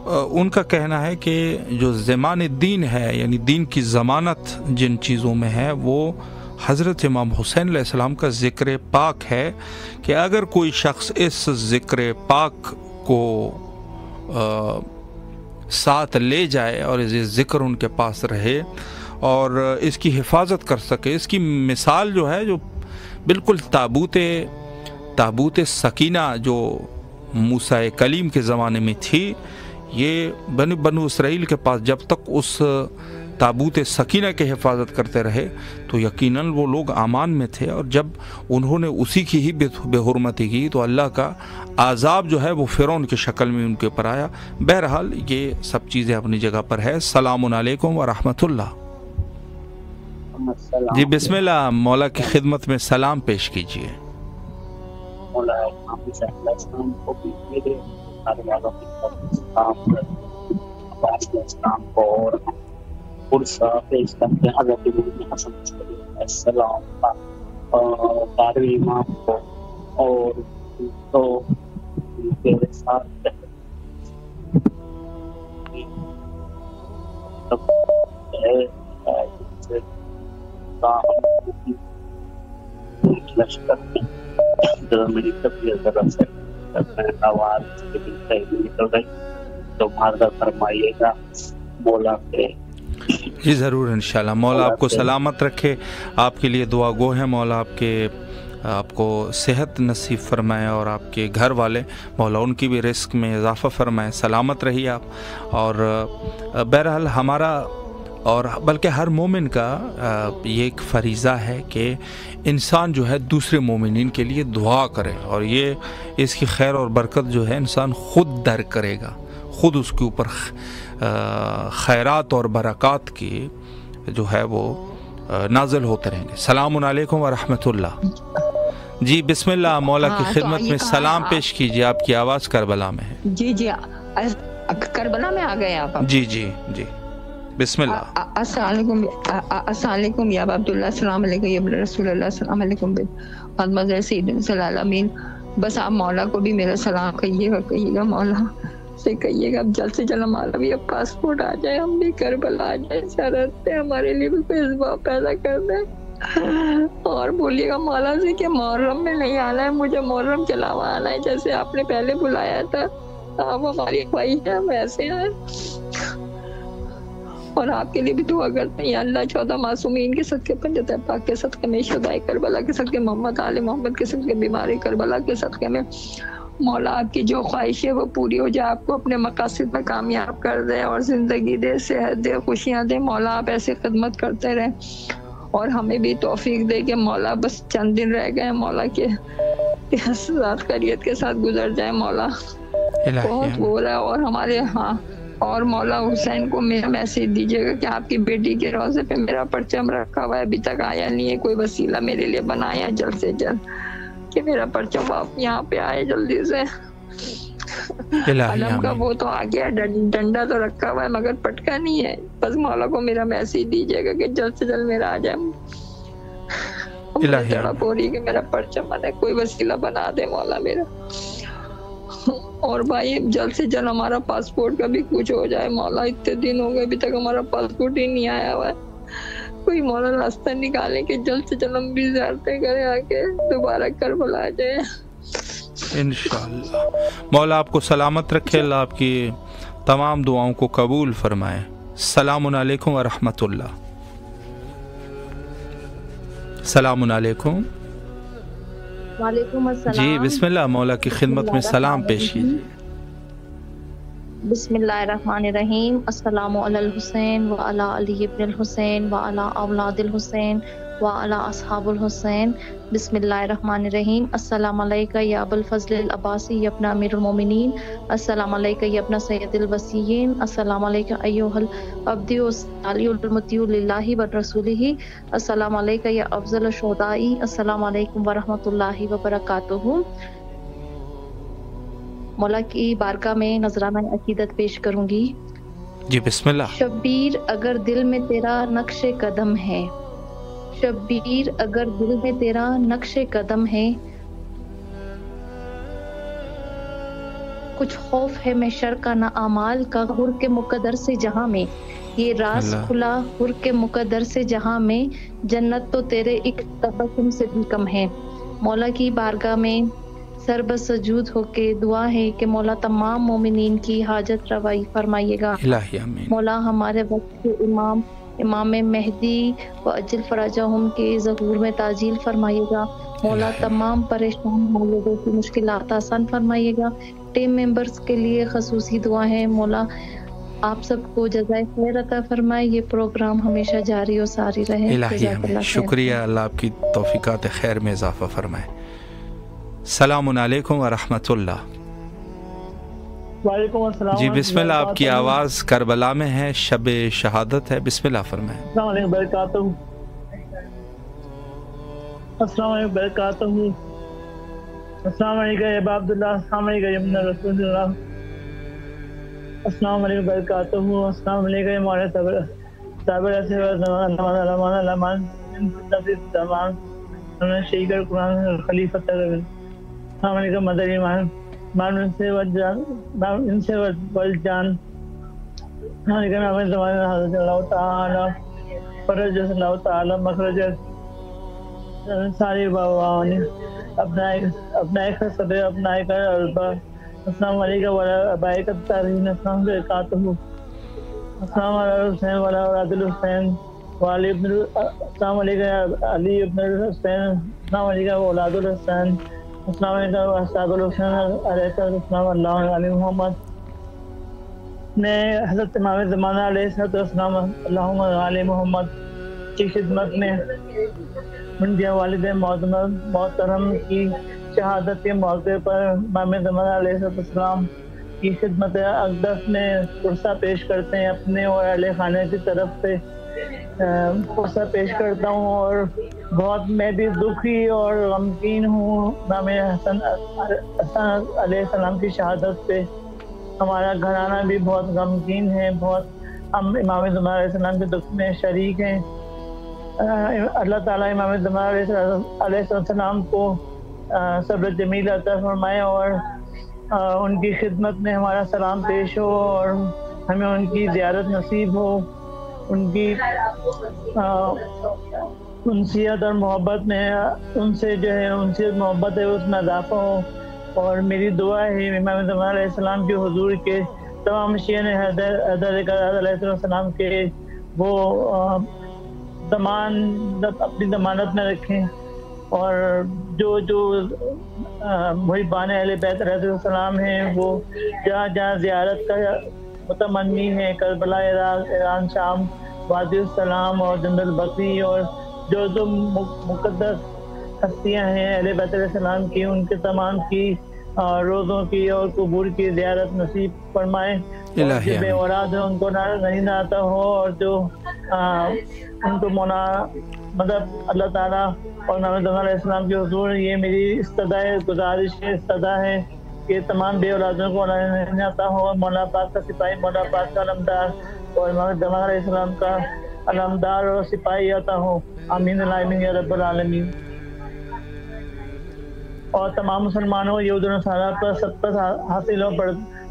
ان کا کہنا ہے کہ جو ضمان دین ہے یعنی دین کی ضمانت جن چیزوں میں ہے وہ حضرت امام حسین علیہ السلام کا ذکر پاک ہے، کہ اگر کوئی شخص اس ذکر پاک کو ساتھ لے جائے اور یہ ذکر ان کے پاس رہے اور اس کی حفاظت کر سکے. اس کی مثال جو ہے جو بالکل تابوت سکینہ جو موسیٰ کلیم کے زمانے میں تھی، یہ بنو اسرائیل کے پاس جب تک اس تابوت سکینہ کی حفاظت کرتے رہے تو یقیناً وہ لوگ امان میں تھے، اور جب انہوں نے اسی کی ہی بے حرمتی کی تو اللہ کا عذاب جو ہے وہ فرعون کی شکل میں ان کے اوپر آیا. بہرحال یہ سب چیزیں اپنی جگہ پر ہے. السلام علیکم ورحمۃ اللہ. جی بسم اللہ، مولا کی خدمت میں سلام پیش کیجیے. امام کو اور تو ساتھ میری طبیعت ذرا سے آواز نکل گئی تو معذرت فرمائیے گا. مولا کے جی ضرور انشاءاللہ. مولا آپ کو سلامت رکھے. آپ کے لیے دعا گو ہے مولا آپ کو صحت نصیب فرمائے اور آپ کے گھر والے مولا ان کی بھی رزق میں اضافہ فرمائے. سلامت رہیے آپ. اور بہرحال ہمارا اور بلکہ ہر مومن کا یہ ایک فریضہ ہے کہ انسان جو ہے دوسرے مومنین کے لیے دعا کرے، اور یہ اس کی خیر اور برکت جو ہے انسان خود در کرے گا، خود اس کے اوپر خیرات اور برکات کی جو ہے وہ نازل ہوتے رہیں گے. السلام علیکم ورحمۃ اللہ. جی بسم اللہ، مولا کی خدمت میں سلام پیش کیجیے، آپ کی آواز کربلا میں ہے۔ جی جی کربلا میں آ گئے آپ؟ جی جی جی بسم اللہ۔ السلام علیکم یا عبداللہ، السلام علیکم یا رسول اللہ، السلام علیکم محمد سیدنا صلی اللہ علیہ وسلم۔ بس آپ مولا کو بھی میرا سلام کہیے گا، مولا سے کہیے گا اب جلد سے جلد ہمارا بھی اب پاسپورٹ آ جائے، ہم بھی کربلا آ جائے، شرط ہے ہمارے لیے بھی کوئی اسباب پیدا کر دے۔ اور بولیے گا مولا سے کہ محرم میں نہیں آنا ہے، مجھے محرم کے علاوہ آنا ہے، جیسے آپ نے پہلے بلایا تھا، آپ ہماری خواہش ہے ویسے ہیں۔ اور آپ کے لیے بھی دعا کرتے ہیں، اللہ 14 معصومین کے صدقے، پنجتہ پاک کے صدقے میں، شہدائے کربلا کے صدقے، محمد آل محمد کے صدقے، بیماری کربلا کے صدقے میں، مولا آپ کی جو خواہش ہے وہ پوری ہو جائے، آپ کو اپنے مقاصد میں کامیاب کر دے اور زندگی دے، صحت دے، خوشیاں دے۔ مولا آپ ایسے خدمت کرتے رہیں اور ہمیں بھی توفیق دے کہ مولا بس چند دن رہ گئے مولا کے ذات خیریت کے ساتھ گزر جائے۔ مولا بہت ہو رہا ہے، اور ہمارے اور مولا حسین کو میرا میسج دیجیے گا کہ آپ کی بیٹی کے روزے پہ میرا پرچم رکھا ہوا ہے، ابھی تک آیا نہیں ہے، کوئی وسیلہ میرے لیے بنایا جلد سے جلد کہ میرا پرچم آپ یہاں پہ آئے جلدی سے۔ علم کا وہ تو آ گیا، ڈنڈا تو رکھا ہوا ہے مگر پٹکا نہیں ہے، بس مولا کو میرا میسج دیجیے گا کہ جلد سے جلد میرا آ جائے۔ تڑپ ہو رہی کہ میرا پرچم بنے، کوئی وسیلہ بنا دے مولا میرا۔ اور بھائی جلد سے جلد ہمارا پاسپورٹ کا بھی کچھ ہو جائے مولا، اتنے دن ہو گئے ابھی تک ہمارا پاسپورٹ ہی نہیں آیا ہوا ہے، کوئی مولا راستہ نکالے کہ جلد سے جلد ہم بھی زیارتیں کریں، آ کے دوبارہ کربلا جائے انشاءاللہ۔ مولا آپ کو سلامت رکھے، اللہ آپ کی تمام دعاؤں کو قبول فرمائے۔ السلام علیکم ورحمۃ اللہ۔ السلام علیکم۔ وعلیکم السلام۔ جی بسم اللہ، مولا کی خدمت میں سلام پیش کیجیے۔ بسم اللہ الرحمن الرحیم۔ السلام علی الحسین وعلی علی ابن الحسین وعلی اولاد الحسین وعلی اصحاب الحسین۔ بسم اللہ الرحمن الرحیم۔ السلام علیکہ یا ابو الفضل العباسی یا ابن امیر المومنین، السلام علیکہ یا ابن سید الوصیین، السلام علیکہ ایھا العبد الصالح المطیع للہ ورسولہ، السلام علیکہ یا افضل الشہداء، السلام علیکم ورحمۃ اللہ وبرکاتہ۔ مولا کی بارگاہ میں نذرانہ عقیدت پیش کروں گی۔ جی بسم اللہ۔ شبیر اگر دل میں تیرا نقش قدم ہے، شبیر اگر دل میں تیرا نقش قدم ہے، کچھ خوف ہے محشر کا نہ اعمال کا، حر کے مقدر سے جہاں میں یہ راز کھلا، حر کے مقدر سے جہاں میں جنت تو تیرے ایک تبسم سے بھی کم ہے۔ مولا کی بارگاہ میں سر بسجود ہو کے دعا ہے کہ مولا تمام مومنین کی حاجت روائی فرمائیے گا۔ مولا ہمارے وقت کے امام مہدی و اجل فرجہم کے ظہور میں تعجیل فرمائیے گا۔ مولا تمام پریشان لوگوں کی مشکلات آسان فرمائیے گا۔ ٹیم ممبرز کے لیے خصوصی دعا ہے، مولا آپ سب کو جزائے خیر عطا فرمائے، یہ پروگرام ہمیشہ جاری و ساری رہے۔ شکریہ، اللہ آپ کی توفیقات خیر میں اضافہ فرمائے۔ السلام علیکم ورحمۃ اللہ۔ وعلیکم السلام۔ جی بسم اللہ، آپ کی آواز کربلا میں ہے، شب شہادت ہے، بسم اللہ فرمائیں۔ السلام علیکم وبرکاتہ۔ السلام علیکم وبرکاتہ۔ السلام علیکم یا ابا عبداللہ، السلام علیکم یا ابن رسول اللہ، السلام علیکم وبرکاتہ۔ السلام علیکم یا مولانا صابر زمان شیخ القرآن خلیفۃ، السلام علیکم مدری ان سے والجان، اللہ تعالی فرج اللہ تعالی مخرج ساری باوانی اپنا خسب اپنا البا۔ السلام علیکم وعلی ابائک الطاہرین، السلام علیکم السلام علی حسین وعلی اولاد الحسین وعلی ابن، السلام علیکم علی ابن الحسین، السلام علیکم اولاد الحسین، السلام علیکم اصحاب الحسین علیہ السلام، اللہ علی محمد۔ میں حضرت امام زمانہ علیہ السلام اللہم علی محمد کی خدمت میں منجی والد محترم کی شہادت کے موقع پر امام زمانہ علیہ السلام کی خدمت اقدس میں پرسہ پیش کرتے ہیں اپنے اور اہل خانہ کی طرف سے۔ غصہ پیش کرتا ہوں، اور بہت میں بھی دکھی اور غمگین ہوں امام حسن علیہ السلام کی شہادت پہ۔ ہمارا گھرانہ بھی بہت غمگین ہے، بہت ہم امام زمان علیہ السلام کے دکھ میں شریک ہیں۔ اللہ تعالیٰ امام زمان علیہ السلام کو صبر جمیل عطا فرمائے اور ان کی خدمت میں ہمارا سلام پیش ہو اور ہمیں ان کی زیارت نصیب ہو، ان کی انسیت اور محبت میں ان سے جو ہے انسیت محبت ہے اس میں اضافہ ہو۔ اور میری دعا ہے امام زمان علیہ السلام کے حضور کے تمام شیعہ حیدر علیہ السلام کے وہ اپنی ضمانت میں رکھیں، اور جو محبان اہل بیت علیہ السلام ہیں وہ جہاں جہاں زیارت کا متمنی ہے، کربلا، ایران، شام، وادی السلام اور جنت البقیع، اور جو مقدس ہستیاں ہیں اہل بیت علیہ السلام کی، ان کے تمام کی روزوں کی اور قبور کی زیارت نصیب فرمائیں۔ جو بے اولاد ہیں ان کو نہیں آتا ہو، اور جو ان کو مطلب اللہ تعالیٰ اور امام زمان علیہ السلام کے حضور، یہ میری استدعا گزارش ہے، استدعا ہے کہ تمام بے اولادوں کو نہیں آتا ہو، مولا پاک کا سپاہی، مولا پاک کا علمدار اور امام زمان علیہ السلام کا علمدار اور سپاہی آتا ہو۔ آمین آمین یا رب العالمین۔ اور تمام مسلمانوں کو یہود و نصارہ پر سبقت حاصل ہو، پر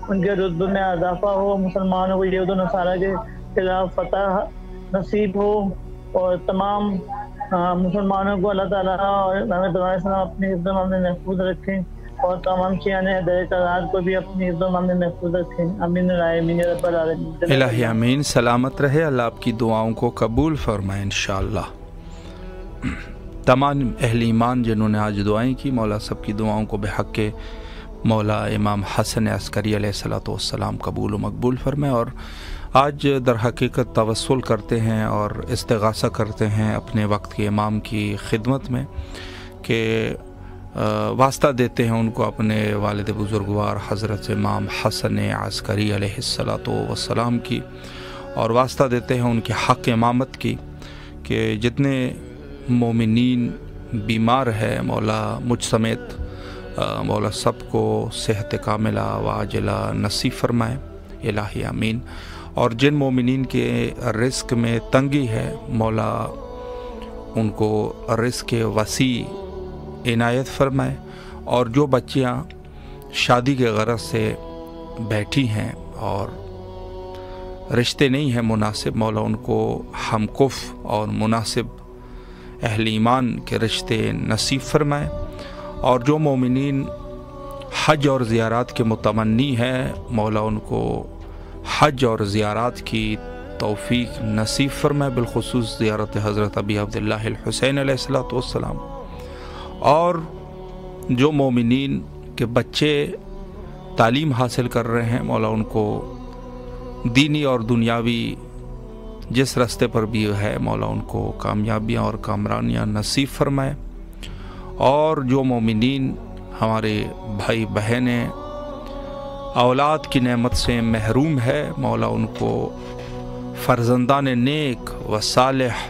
ان کے رتبے میں اضافہ ہو، مسلمانوں کو یہود و نصارہ کے خلاف فتح نصیب ہو، اور تمام مسلمانوں کو اللہ تعالیٰ اور امام زمان علیہ السلام اپنی حفظ و امان میں محفوظ رکھیں، اور تمام شیعہ ہدایت کارات کو بھی اپنی حفظ و امان میں محفوظ رکھیں۔ آمین آمین یا رب العالمین۔ الہی آمین۔ سلامت رہے، اللہ آپ کی دعاؤں کو قبول فرمائے انشاءاللہ۔ تمام اہل ایمان جنہوں نے آج دعائیں کی، مولا سب کی دعاؤں کو بحق کے مولا امام حسن عسکری علیہ السلام قبول و مقبول فرمائے۔ اور آج در حقیقت توسل کرتے ہیں اور استغاثہ کرتے ہیں اپنے وقت کے امام کی خدمت میں کہ واسطہ دیتے ہیں ان کو اپنے والد بزرگوار حضرت امام حسن عسکری علیہ السلام کی، اور واسطہ دیتے ہیں ان کے حق امامت کی کہ جتنے مومنین بیمار ہے مولا مجھ سمیت مولا سب کو صحت کاملہ واجلہ نصیب فرمائے، الہی آمین۔ اور جن مومنین کے رزق میں تنگی ہے مولا ان کو رزق وسیع عنایت فرمائے، اور جو بچیاں شادی کے غرض سے بیٹھی ہیں اور رشتے نہیں ہیں مناسب، مولا ان کو ہمکف اور مناسب اہل ایمان کے رشتے نصیب فرمائے، اور جو مومنین حج اور زیارات کے متمنی ہیں مولا ان کو حج اور زیارات کی توفیق نصیب فرمائے، بالخصوص زیارت حضرت ابی عبداللہ الحسین علیہ السلام، اور جو مومنین کے بچے تعلیم حاصل کر رہے ہیں مولا ان کو دینی اور دنیاوی جس راستے پر بھی ہے مولا ان کو کامیابیاں اور کامرانیاں نصیب فرمائے، اور جو مومنین ہمارے بھائی بہنیں اولاد کی نعمت سے محروم ہے مولا ان کو فرزندان نیک و صالح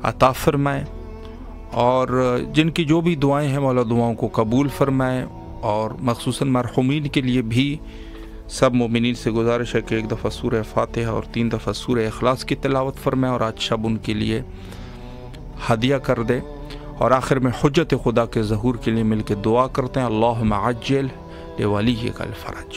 عطا فرمائے، اور جن کی جو بھی دعائیں ہیں مولا دعاؤں کو قبول فرمائے، اور مخصوصاً مرحومین کے لیے بھی سب مومنین سے گزارش ہے کہ ایک دفعہ سورہ فاتحہ اور 3 دفعہ سورہ اخلاص کی تلاوت فرمائے، اور آج شب ان کے لیے ہدیہ کر دے، اور آخر میں حجت خدا کے ظہور کے لیے مل کے دعا کرتے ہیں، اللہم عجل لولیک الفرج۔